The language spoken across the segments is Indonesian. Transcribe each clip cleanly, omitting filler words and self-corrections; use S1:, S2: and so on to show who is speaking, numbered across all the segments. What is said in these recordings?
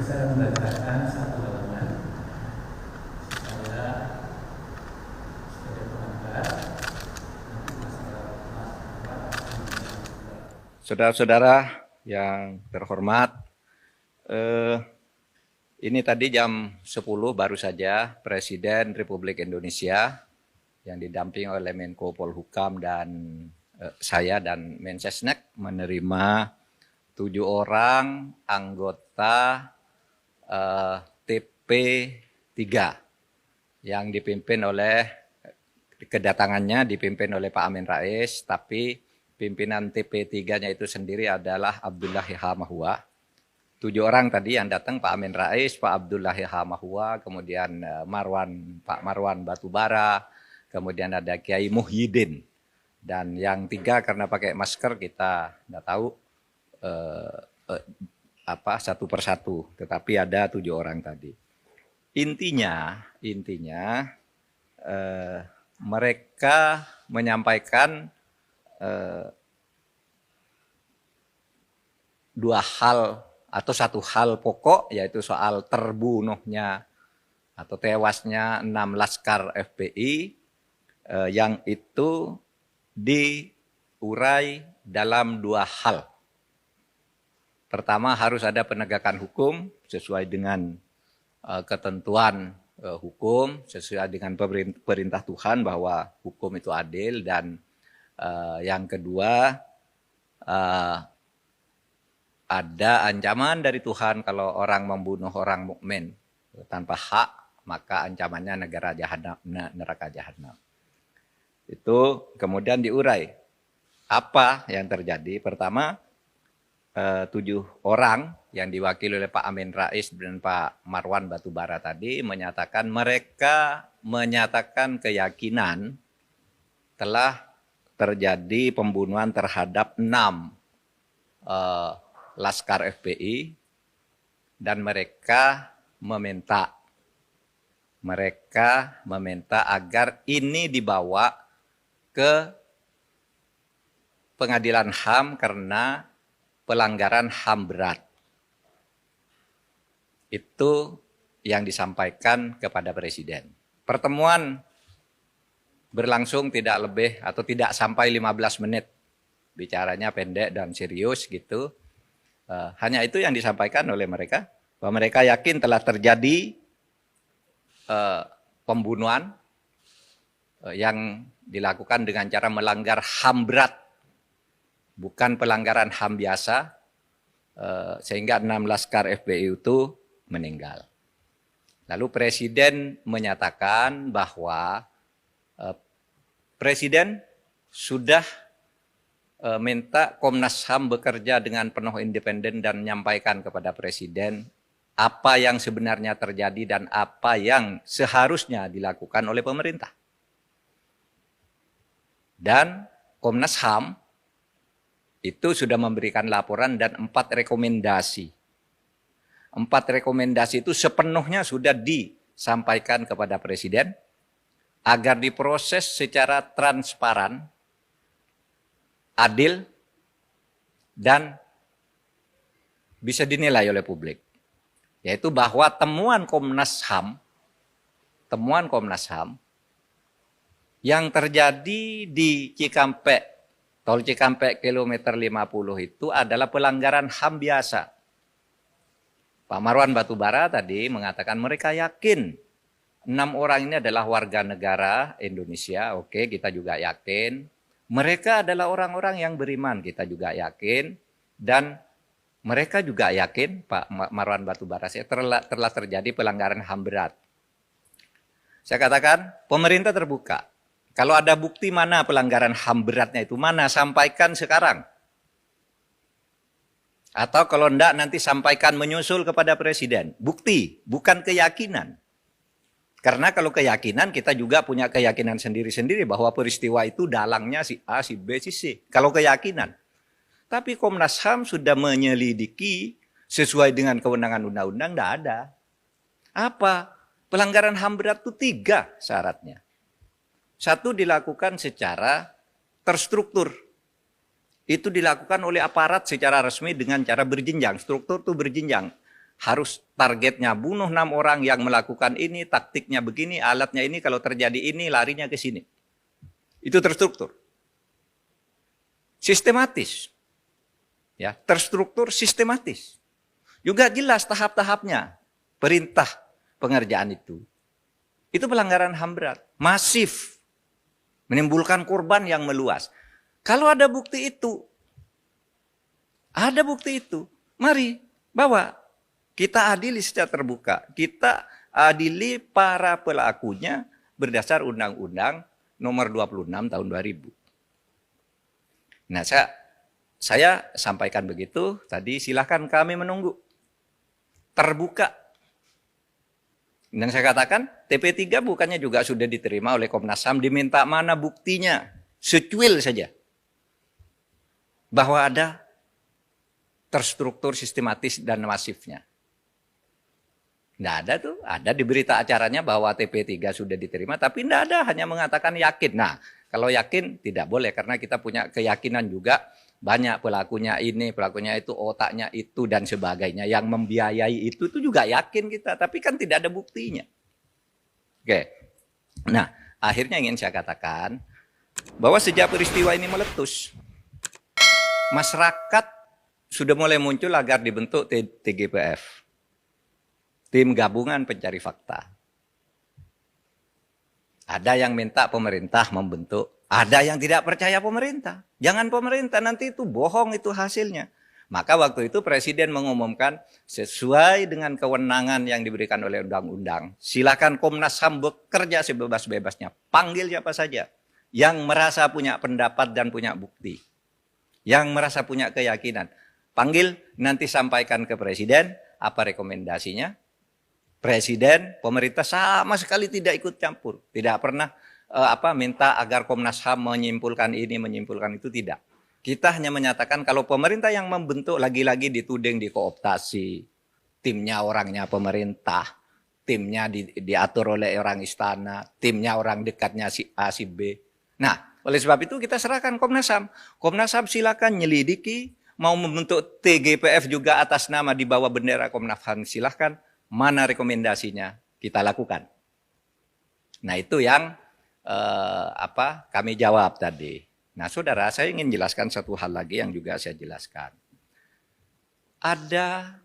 S1: saya membacakan satu halaman supaya sebagai pengantar.
S2: Saudara-saudara yang terhormat, ini tadi jam 10 baru saja Presiden Republik Indonesia yang didampingi oleh Menko Polhukam dan saya dan Mensesnek menerima 7 orang anggota TP3 yang dipimpin oleh, kedatangannya dipimpin oleh Pak Amin Rais, tapi pimpinan TP3-nya itu sendiri adalah Abdullah Hamahua. 7 orang tadi yang datang, Pak Amin Rais, Pak Abdullah Hamahua, kemudian Pak Marwan Batubara, kemudian ada Kiai Muhyiddin. Dan yang 3 karena pakai masker kita nggak tahu satu persatu, tetapi ada 7 orang tadi. Intinya mereka menyampaikan 2 hal atau 1 hal pokok, yaitu soal terbunuhnya atau tewasnya 6 laskar FPI yang itu diurai dalam 2 hal. Pertama, harus ada penegakan hukum sesuai dengan ketentuan hukum, sesuai dengan perintah Tuhan bahwa hukum itu adil, dan yang kedua ada ancaman dari Tuhan kalau orang membunuh orang mukmin tanpa hak, maka ancamannya neraka jahanam. Itu kemudian diurai. Apa yang terjadi? Pertama, 7 orang yang diwakili oleh Pak Amin Rais dan Pak Marwan Batubara tadi menyatakan mereka menyatakan keyakinan telah terjadi pembunuhan terhadap 6 laskar FPI, dan mereka meminta agar ini dibawa ke pengadilan HAM karena pelanggaran HAM berat. Itu yang disampaikan kepada Presiden. Pertemuan berlangsung tidak lebih atau tidak sampai 15 menit. Bicaranya pendek dan serius gitu. Hanya itu yang disampaikan oleh mereka, bahwa mereka yakin telah terjadi pembunuhan yang dilakukan dengan cara melanggar HAM berat, bukan pelanggaran HAM biasa, sehingga 6 laskar FPI itu meninggal. Lalu Presiden menyatakan bahwa Presiden sudah minta Komnas HAM bekerja dengan penuh independen dan menyampaikan kepada Presiden apa yang sebenarnya terjadi dan apa yang seharusnya dilakukan oleh pemerintah. Dan Komnas HAM itu sudah memberikan laporan dan 4 rekomendasi. 4 rekomendasi itu sepenuhnya sudah disampaikan kepada Presiden agar diproses secara transparan, adil, dan bisa dinilai oleh publik. Yaitu bahwa temuan Komnas HAM yang terjadi di Cikampek, tol Cikampek kilometer 50 itu adalah pelanggaran HAM biasa. Pak Marwan Batubara tadi mengatakan mereka yakin 6 orang ini adalah warga negara Indonesia. Oke, kita juga yakin. Mereka adalah orang-orang yang beriman, kita juga yakin. Dan mereka juga yakin, Pak Marwan Batubara, telah terjadi pelanggaran HAM berat. Saya katakan, pemerintah terbuka. Kalau ada bukti mana pelanggaran HAM beratnya itu, mana, sampaikan sekarang. Atau kalau enggak, nanti sampaikan menyusul kepada Presiden. Bukti, bukan keyakinan. Karena kalau keyakinan, kita juga punya keyakinan sendiri-sendiri bahwa peristiwa itu dalangnya si A, si B, si C. Kalau keyakinan. Tapi Komnas HAM sudah menyelidiki sesuai dengan kewenangan undang-undang, tidak ada. Apa? Pelanggaran HAM berat itu 3 syaratnya. 1, dilakukan secara terstruktur. Itu dilakukan oleh aparat secara resmi dengan cara berjenjang. Struktur itu berjenjang. harus targetnya bunuh 6 orang yang melakukan ini, taktiknya begini, alatnya ini, kalau terjadi ini, larinya ke sini. Itu terstruktur. Sistematis. Ya, terstruktur sistematis. Juga jelas tahap-tahapnya. Perintah pengerjaan itu. Itu pelanggaran HAM berat. Masif. Menimbulkan korban yang meluas. Kalau ada bukti itu, mari bawa. Kita adili secara terbuka. Kita adili para pelakunya berdasar Undang-Undang Nomor 26 Tahun 2000. Nah, saya sampaikan begitu. Tadi silahkan kami menunggu. Terbuka. Dan saya katakan TP3 bukannya juga sudah diterima oleh Komnas HAM. Diminta mana buktinya? Secuil saja. Bahwa ada terstruktur sistematis dan masifnya. Tidak ada tuh, ada di berita acaranya bahwa TP3 sudah diterima, tapi tidak ada, hanya mengatakan yakin. Nah, kalau yakin tidak boleh, karena kita punya keyakinan juga banyak pelakunya ini, pelakunya itu, otaknya itu, dan sebagainya. Yang membiayai itu juga yakin kita, tapi kan tidak ada buktinya. Oke, nah akhirnya ingin saya katakan bahwa sejak peristiwa ini meletus, masyarakat sudah mulai muncul agar dibentuk TGPF. Tim Gabungan Pencari Fakta. Ada yang minta pemerintah membentuk, ada yang tidak percaya pemerintah. Jangan pemerintah, nanti itu bohong itu hasilnya. Maka waktu itu Presiden mengumumkan sesuai dengan kewenangan yang diberikan oleh undang-undang. Silakan Komnas HAM bekerja sebebas-bebasnya. Panggil siapa saja yang merasa punya pendapat dan punya bukti. Yang merasa punya keyakinan. Panggil, nanti sampaikan ke Presiden apa rekomendasinya. Presiden, pemerintah sama sekali tidak ikut campur. Tidak pernah minta agar Komnas HAM menyimpulkan ini, menyimpulkan itu, tidak. Kita hanya menyatakan kalau pemerintah yang membentuk lagi-lagi dituding dikooptasi. Timnya orangnya pemerintah, timnya diatur oleh orang istana, timnya orang dekatnya si A, si B. Nah, oleh sebab itu kita serahkan Komnas HAM. Komnas HAM silakan nyelidiki, mau membentuk TGPF juga atas nama di bawah bendera Komnas HAM silahkan. Mana rekomendasinya kita lakukan. Nah itu yang kami jawab tadi. Nah saudara, saya ingin jelaskan satu hal lagi yang juga saya jelaskan. Ada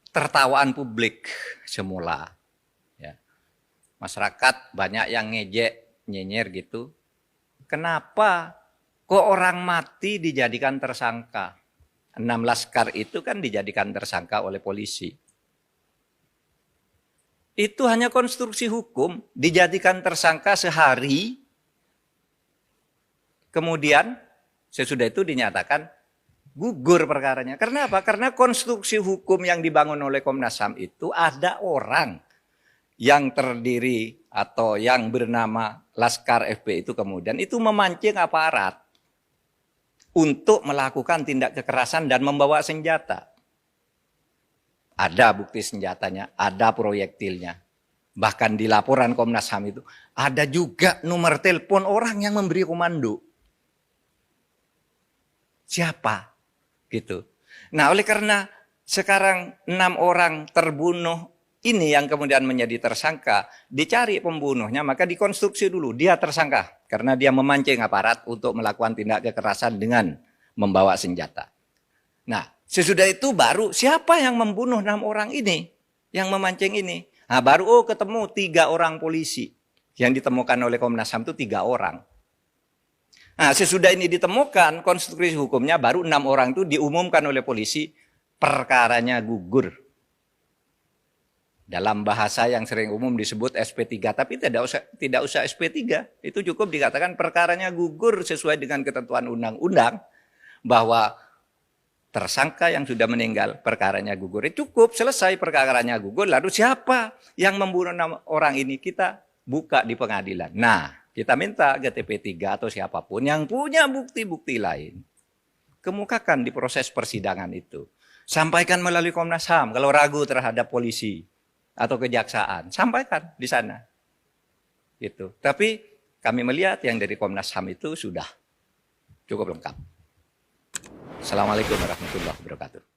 S2: tertawaan publik semula. Ya. Masyarakat banyak yang ngejek, nyinyir gitu. Kenapa kok orang mati dijadikan tersangka? 6 laskar itu kan dijadikan tersangka oleh polisi. Itu hanya konstruksi hukum, dijadikan tersangka sehari, kemudian sesudah itu dinyatakan gugur perkaranya. Karena apa? Karena konstruksi hukum yang dibangun oleh Komnas HAM itu ada orang yang terdiri atau yang bernama Laskar FP itu kemudian itu memancing aparat untuk melakukan tindak kekerasan dan membawa senjata. Ada bukti senjatanya, ada proyektilnya. Bahkan di laporan Komnas HAM itu ada juga nomor telepon orang yang memberi komando. Siapa? Gitu. Nah, oleh karena sekarang 6 orang terbunuh ini yang kemudian menjadi tersangka, dicari pembunuhnya, maka dikonstruksi dulu dia tersangka karena dia memancing aparat untuk melakukan tindak kekerasan dengan membawa senjata. Nah, sesudah itu baru siapa yang membunuh 6 orang ini, yang memancing ini. Nah, baru ketemu 3 orang polisi. Yang ditemukan oleh Komnas HAM itu 3 orang. Nah, sesudah ini ditemukan konstruksi hukumnya, baru 6 orang itu diumumkan oleh polisi, perkaranya gugur. Dalam bahasa yang sering umum disebut SP3, tapi tidak usah SP3. Itu cukup dikatakan perkaranya gugur sesuai dengan ketentuan undang-undang bahwa tersangka yang sudah meninggal, perkaranya gugur. Cukup, selesai perkaranya gugur. Lalu siapa yang membunuh 6 orang ini? Kita buka di pengadilan. Nah, kita minta ke TP3 atau siapapun yang punya bukti-bukti lain. Kemukakan di proses persidangan itu. Sampaikan melalui Komnas HAM. Kalau ragu terhadap polisi atau kejaksaan, sampaikan di sana. Gitu. Tapi kami melihat yang dari Komnas HAM itu sudah cukup lengkap. Assalamualaikum warahmatullahi wabarakatuh.